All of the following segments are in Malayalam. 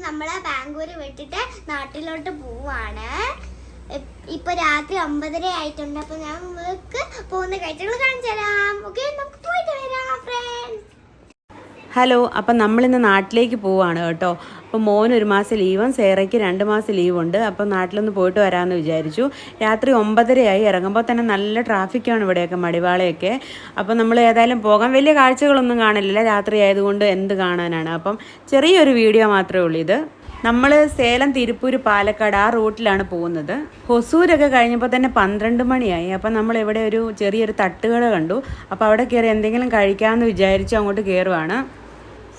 നമ്മളെ ബാംഗ്ലൂർ വിട്ടിട്ട് നാട്ടിലോട്ട് പോവാണ്. ഇപ്പൊ രാത്രി 9:30 ആയിട്ടുണ്ട്. അപ്പൊ ഞാൻ നിങ്ങൾക്ക് പോകുന്ന കാഴ്ചകൾ കാണിച്ചു തരാം. ഓക്കെ, നമുക്ക് പോയിട്ട് വരാം ഫ്രണ്ട്സ്. ഹലോ, അപ്പം നമ്മളിന്ന് നാട്ടിലേക്ക് പോവാണ് കേട്ടോ. അപ്പോൾ മോന് 1 മാസം ലീവും സേറയ്ക്ക് 2 മാസം ലീവുണ്ട്. അപ്പം നാട്ടിലൊന്ന് പോയിട്ട് വരാമെന്ന് വിചാരിച്ചു. രാത്രി 9:30 ആയി. ഇറങ്ങുമ്പോൾ തന്നെ നല്ല ട്രാഫിക്കാണ് ഇവിടെയൊക്കെ, മടിവാളയൊക്കെ. അപ്പം നമ്മൾ ഏതായാലും പോകാൻ വലിയ കാഴ്ചകളൊന്നും കാണില്ല, രാത്രി ആയതുകൊണ്ട് എന്ത് കാണാനാണ്. അപ്പം ചെറിയൊരു വീഡിയോ മാത്രമേ ഉള്ളൂ ഇത്. നമ്മൾ സേലം, തിരുപ്പൂർ, പാലക്കാട് ആ റൂട്ടിലാണ് പോകുന്നത്. ഹൊസൂരൊക്കെ കഴിഞ്ഞപ്പോൾ തന്നെ 12 മണിയായി. അപ്പം നമ്മൾ ഇവിടെ ഒരു ചെറിയൊരു തട്ടുകട കണ്ടു. അപ്പോൾ അവിടെ കയറി എന്തെങ്കിലും കഴിക്കാമെന്ന് വിചാരിച്ചു അങ്ങോട്ട് കയറുവാണ്.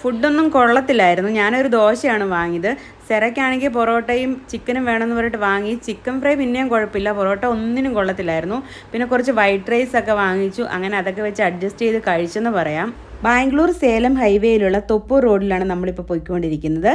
ഫുഡൊന്നും കൊള്ളത്തില്ലായിരുന്നു. ഞാനൊരു ദോശയാണ് വാങ്ങിയത്. സെറയ്ക്കാണെങ്കിൽ പൊറോട്ടയും ചിക്കനും വേണമെന്ന് പറഞ്ഞിട്ട് വാങ്ങി. ചിക്കൻ ഫ്രൈ പിന്നെയും കുഴപ്പമില്ല, പൊറോട്ട ഒന്നിനും കൊള്ളത്തില്ലായിരുന്നു. പിന്നെ കുറച്ച് വൈറ്റ് റൈസ് ഒക്കെ വാങ്ങിച്ചു. അങ്ങനെ അതൊക്കെ വെച്ച് അഡ്ജസ്റ്റ് ചെയ്ത് കഴിച്ചെന്ന് പറയാം. ബാംഗ്ലൂർ സേലം ഹൈവേയിലുള്ള തൊപ്പൂർ റോഡിലാണ് നമ്മളിപ്പോൾ പോയിക്കൊണ്ടിരിക്കുന്നത്.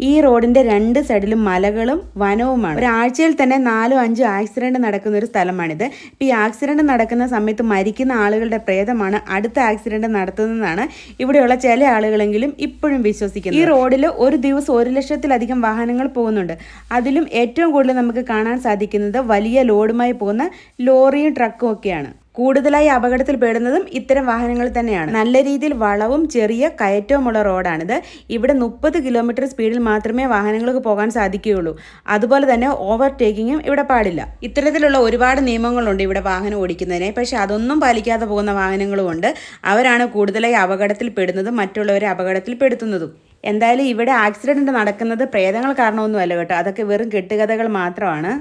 ഈ റോഡിൻ്റെ 2 സൈഡിലും മലകളും വനവുമാണ്. ഒരാഴ്ചയിൽ തന്നെ 4-5 ആക്സിഡൻറ്റ് നടക്കുന്ന ഒരു സ്ഥലമാണിത്. ഇപ്പോൾ ഈ ആക്സിഡൻറ്റ് നടക്കുന്ന സമയത്ത് മരിക്കുന്ന ആളുകളുടെ പ്രേതമാണ് അടുത്ത ആക്സിഡൻറ്റ് നടത്തുന്നതെന്നാണ് ഇവിടെയുള്ള ചില ആളുകളെങ്കിലും ഇപ്പോഴും വിശ്വസിക്കുന്നത്. ഈ റോഡിൽ ഒരു ദിവസം 1 ലക്ഷത്തിലധികം വാഹനങ്ങൾ പോകുന്നുണ്ട്. അതിലും ഏറ്റവും കൂടുതൽ നമുക്ക് കാണാൻ സാധിക്കുന്നത് വലിയ ലോഡുമായി പോകുന്ന ലോറിയും ട്രക്കും ഒക്കെയാണ്. കൂടുതലായി അപകടത്തിൽ പെടുന്നതും ഇത്തരം വാഹനങ്ങൾ തന്നെയാണ്. നല്ല രീതിയിൽ വളവും ചെറിയ കയറ്റവുമുള്ള റോഡാണിത്. ഇവിടെ 30 കിലോമീറ്റർ സ്പീഡിൽ മാത്രമേ വാഹനങ്ങൾക്ക് പോകാൻ സാധിക്കുകയുള്ളൂ. അതുപോലെ തന്നെ ഓവർടേക്കിങ്ങും ഇവിടെ പാടില്ല. ഇത്തരത്തിലുള്ള ഒരുപാട് നിയമങ്ങളുണ്ട് ഇവിടെ വാഹനം ഓടിക്കുന്നതിനെ. പക്ഷേ അതൊന്നും പാലിക്കാതെ പോകുന്ന വാഹനങ്ങളുമുണ്ട്. അവരാണ് കൂടുതലായി അപകടത്തിൽ പെടുന്നതും മറ്റുള്ളവരെ അപകടത്തിൽ പെടുത്തുന്നതും. എന്തായാലും ഇവിടെ ആക്സിഡൻറ്റ് നടക്കുന്നത് പ്രേതങ്ങൾ കാരണമൊന്നുമല്ല കേട്ടോ. അതൊക്കെ വെറും കെട്ടുകഥകൾ മാത്രമാണ്.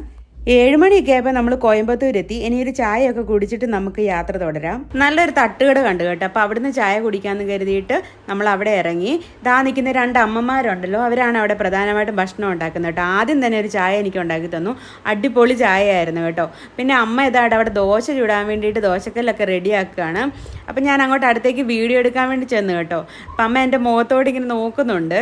7 മണിയൊക്കെ ആയപ്പോൾ നമ്മൾ കോയമ്പത്തൂരെത്തി. ഇനി ഒരു ചായയൊക്കെ കുടിച്ചിട്ട് നമുക്ക് യാത്ര തുടരാം. നല്ലൊരു തട്ടുകട കണ്ടു കേട്ടോ. അപ്പോൾ അവിടുന്ന് ചായ കുടിക്കാമെന്ന് കരുതിയിട്ട് നമ്മൾ അവിടെ ഇറങ്ങി. ദാ നിൽക്കുന്ന 2 അമ്മമാരുണ്ടല്ലോ, അവരാണ് അവിടെ പ്രധാനമായിട്ടും ഭക്ഷണം ഉണ്ടാക്കുന്നത് കേട്ടോ. ആദ്യം തന്നെ ഒരു ചായ എനിക്ക് ഉണ്ടാക്കി തന്നു. അടിപൊളി ചായയായിരുന്നു കേട്ടോ. പിന്നെ അമ്മ ഇതായിട്ട് അവിടെ ദോശ ചുടാൻ വേണ്ടിയിട്ട് ദോശക്കല്ലൊക്കെ റെഡിയാക്കുകയാണ്. അപ്പം ഞാൻ അങ്ങോട്ട് അടുത്തേക്ക് വീഡിയോ എടുക്കാൻ വേണ്ടി ചെന്നു കേട്ടോ. അപ്പം അമ്മ എൻ്റെ മുഖത്തോട് ഇങ്ങനെ നോക്കുന്നുണ്ട്.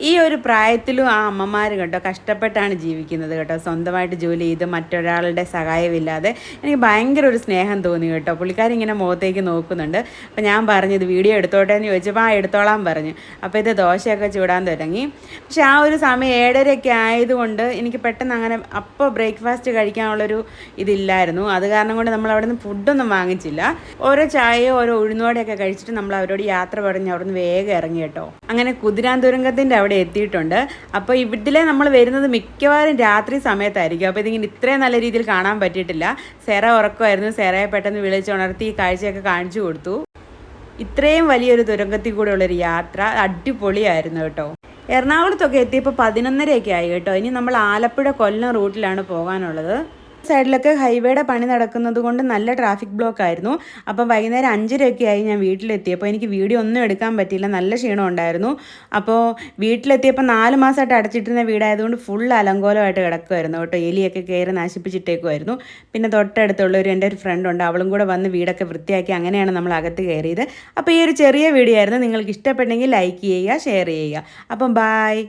ഈ ഒരു പ്രായത്തിലും ആ അമ്മമാർ കേട്ടോ കഷ്ടപ്പെട്ടാണ് ജീവിക്കുന്നത് കേട്ടോ. സ്വന്തമായിട്ട് ജോലി ചെയ്ത് മറ്റൊരാളുടെ സഹായമില്ലാതെ. എനിക്ക് ഭയങ്കര ഒരു സ്നേഹം തോന്നി കേട്ടോ. പുള്ളിക്കാരി ഇങ്ങനെ മുഖത്തേക്ക് നോക്കുന്നുണ്ട്. അപ്പോൾ ഞാൻ പറഞ്ഞു ഇത് വീഡിയോ എടുത്തോട്ടെ എന്ന് ചോദിച്ചപ്പോൾ എടുത്തോളാൻ പറഞ്ഞു. അപ്പോൾ ഇത് ദോശയൊക്കെ ചൂടാൻ തുടങ്ങി. പക്ഷെ ആ ഒരു സമയം 7:30 ആയതുകൊണ്ട് എനിക്ക് പെട്ടെന്ന് അങ്ങനെ അപ്പോൾ ബ്രേക്ക്ഫാസ്റ്റ് കഴിക്കാനുള്ളൊരു ഇതില്ലായിരുന്നു. അത് കാരണം കൊണ്ട് നമ്മൾ അവിടെ നിന്ന് ഫുഡൊന്നും വാങ്ങിച്ചില്ല. ഓരോ ചായയോ ഓരോ ഉഴുന്നോടെയൊക്കെ കഴിച്ചിട്ട് നമ്മൾ അവരോട് യാത്ര പറഞ്ഞ് അവിടെ നിന്ന് വേഗം ഇറങ്ങി കേട്ടോ. അങ്ങനെ കുതിരാൻ തുരങ്കത്തിൻ്റെ അവിടെ എത്തിയിട്ടുണ്ട്. അപ്പോൾ ഇതിലെ നമ്മൾ വരുന്നത് മിക്കവാറും രാത്രി സമയത്തായിരിക്കും. അപ്പോൾ ഇതിങ്ങനെ ഇത്രയും നല്ല രീതിയിൽ കാണാൻ പറ്റിയിട്ടില്ല. സെറ ഉറക്കമായിരുന്നു. സെറയെ പെട്ടെന്ന് വിളിച്ചുണർത്തി ഈ കാഴ്ചയൊക്കെ കാണിച്ചു കൊടുത്തു. ഇത്രയും വലിയൊരു തുരങ്കത്തിൽ കൂടെ ഉള്ളൊരു യാത്ര അടിപൊളിയായിരുന്നു കേട്ടോ. എറണാകുളത്തൊക്കെ എത്തിയപ്പോൾ 11:30 ആയി കേട്ടോ. ഇനി നമ്മൾ ആലപ്പുഴ കൊല്ലം റൂട്ടിലാണ് പോകാനുള്ളത്. സൈഡിലൊക്കെ ഹൈവേയുടെ പണി നടക്കുന്നത് കൊണ്ട് നല്ല ട്രാഫിക് ബ്ലോക്ക് ആയിരുന്നു. അപ്പം വൈകുന്നേരം 5:30 ആയി ഞാൻ വീട്ടിലെത്തിയപ്പോൾ. എനിക്ക് വീഡിയോ ഒന്നും എടുക്കാൻ പറ്റിയില്ല, നല്ല ക്ഷീണം ഉണ്ടായിരുന്നു. അപ്പോൾ വീട്ടിലെത്തിയപ്പോൾ 4 മാസമായിട്ട് അടച്ചിട്ടിരുന്ന വീടായതുകൊണ്ട് ഫുൾ അലങ്കോലമായിട്ട് കിടക്കുമായിരുന്നു കേട്ടോ. എലിയൊക്കെ കയറി നശിപ്പിച്ചിട്ടേക്കുമായിരുന്നു. പിന്നെ തൊട്ടടുത്തുള്ളൊരു എൻ്റെ ഒരു ഫ്രണ്ട് ഉണ്ട്, അവളും കൂടെ വന്ന് വീടൊക്കെ വൃത്തിയാക്കി. അങ്ങനെയാണ് നമ്മൾ അകത്ത് കയറിയത്. അപ്പോൾ ഈ ഒരു ചെറിയ വീഡിയോ ആയിരുന്നു. നിങ്ങൾക്ക് ഇഷ്ടപ്പെട്ടെങ്കിൽ ലൈക്ക് ചെയ്യുക, ഷെയർ ചെയ്യുക. അപ്പം ബായ്.